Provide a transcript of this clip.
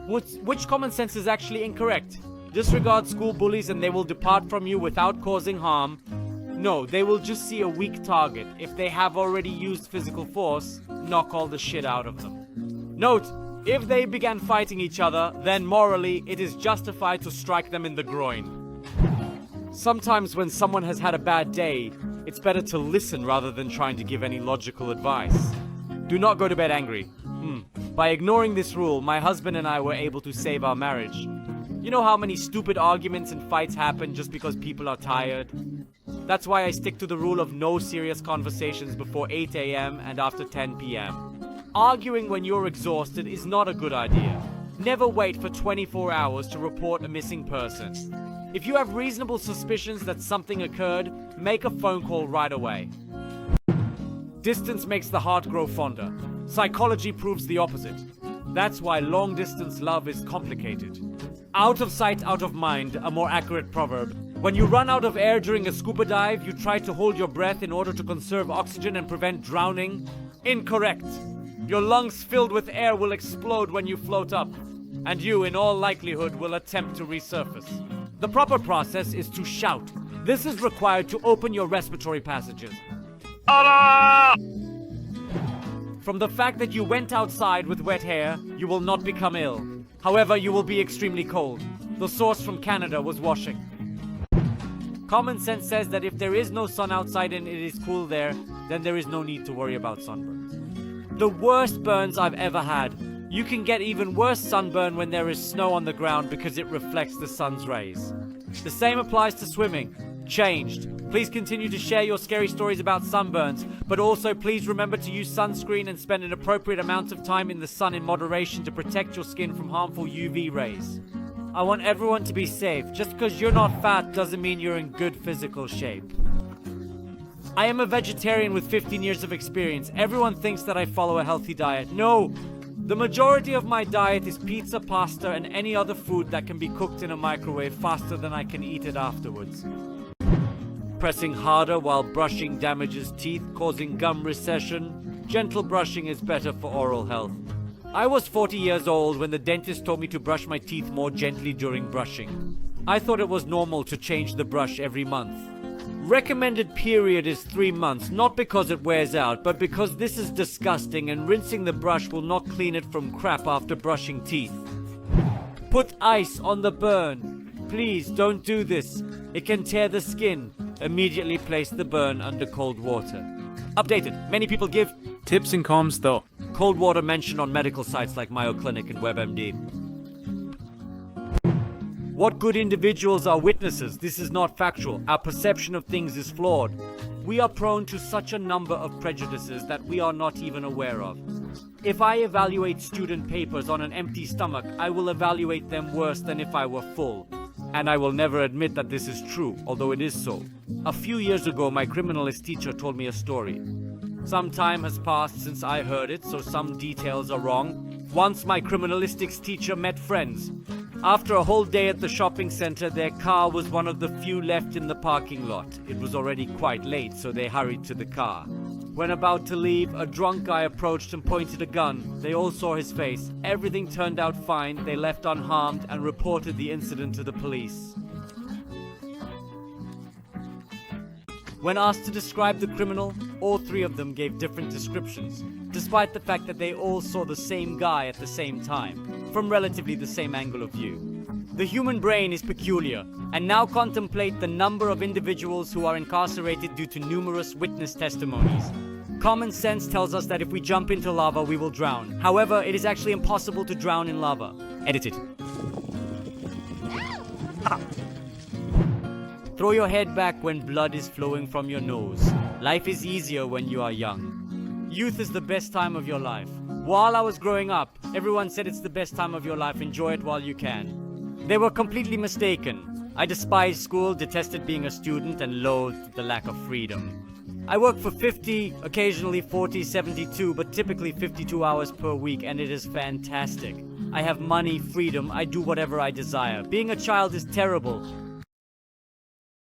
Which common sense is actually incorrect? Disregard school bullies and they will depart from you without causing harm. No, they will just see a weak target. If they have already used physical force, knock all the shit out of them. Note, if they began fighting each other, then morally it is justified to strike them in the groin. Sometimes when someone has had a bad day, it's better to listen rather than trying to give any logical advice. Do not go to bed angry. By ignoring this rule, my husband and I were able to save our marriage. You know how many stupid arguments and fights happen just because people are tired? That's why I stick to the rule of no serious conversations before 8 a.m. and after 10 p.m. Arguing when you're exhausted is not a good idea. Never wait for 24 hours to report a missing person. If you have reasonable suspicions that something occurred, make a phone call right away. Distance makes the heart grow fonder. Psychology proves the opposite. That's why long-distance love is complicated. Out of sight, out of mind, a more accurate proverb. When you run out of air during a scuba dive, you try to hold your breath in order to conserve oxygen and prevent drowning. Incorrect. Your lungs filled with air will explode when you float up, and you, in all likelihood, will attempt to resurface. The proper process is to shout. This is required to open your respiratory passages. From the fact that you went outside with wet hair, you will not become ill. However, you will be extremely cold. The source from Canada was washing. Common sense says that if there is no sun outside and it is cool there, then there is no need to worry about sunburns. The worst burns I've ever had. You can get even worse sunburn when there is snow on the ground because it reflects the sun's rays. The same applies to swimming. Changed. Please continue to share your scary stories about sunburns, but also please remember to use sunscreen and spend an appropriate amount of time in the sun in moderation to protect your skin from harmful UV rays. I want everyone to be safe. Just because you're not fat doesn't mean you're in good physical shape. I am a vegetarian with 15 years of experience. Everyone thinks that I follow a healthy diet. No! The majority of my diet is pizza, pasta, and any other food that can be cooked in a microwave faster than I can eat it afterwards. Pressing harder while brushing damages teeth, causing gum recession. Gentle brushing is better for oral health. I was 40 years old when the dentist told me to brush my teeth more gently during brushing. I thought it was normal to change the brush every month. Recommended period is 3 months, not because it wears out, but because this is disgusting and rinsing the brush will not clean it from crap after brushing teeth. Put ice on the burn. Please don't do this. It can tear the skin. Immediately place the burn under cold water. Updated. Many people give tips and comms though. Cold water mentioned on medical sites like Mayo Clinic and WebMD. What good individuals are witnesses? This is not factual. Our perception of things is flawed. We are prone to such a number of prejudices that we are not even aware of. If I evaluate student papers on an empty stomach, I will evaluate them worse than if I were full. And I will never admit that this is true, although it is so. A few years ago, my criminalist teacher told me a story. Some time has passed since I heard it, so some details are wrong. Once my criminalistics teacher met friends. After a whole day at the shopping center, their car was one of the few left in the parking lot. It was already quite late, so they hurried to the car. When about to leave, a drunk guy approached and pointed a gun. They all saw his face. Everything turned out fine. They left unharmed and reported the incident to the police. When asked to describe the criminal, all three of them gave different descriptions, despite the fact that they all saw the same guy at the same time, from relatively the same angle of view. The human brain is peculiar, and now contemplate the number of individuals who are incarcerated due to numerous witness testimonies. Common sense tells us that if we jump into lava, we will drown. However, it is actually impossible to drown in lava. Edited. Throw your head back when blood is flowing from your nose. Life is easier when you are young. Youth is the best time of your life. While I was growing up, everyone said it's the best time of your life. Enjoy it while you can. They were completely mistaken. I despised school, detested being a student, and loathed the lack of freedom. I work for 50, occasionally 40, 72, but typically 52 hours per week, and it is fantastic. I have money, freedom, I do whatever I desire. Being a child is terrible.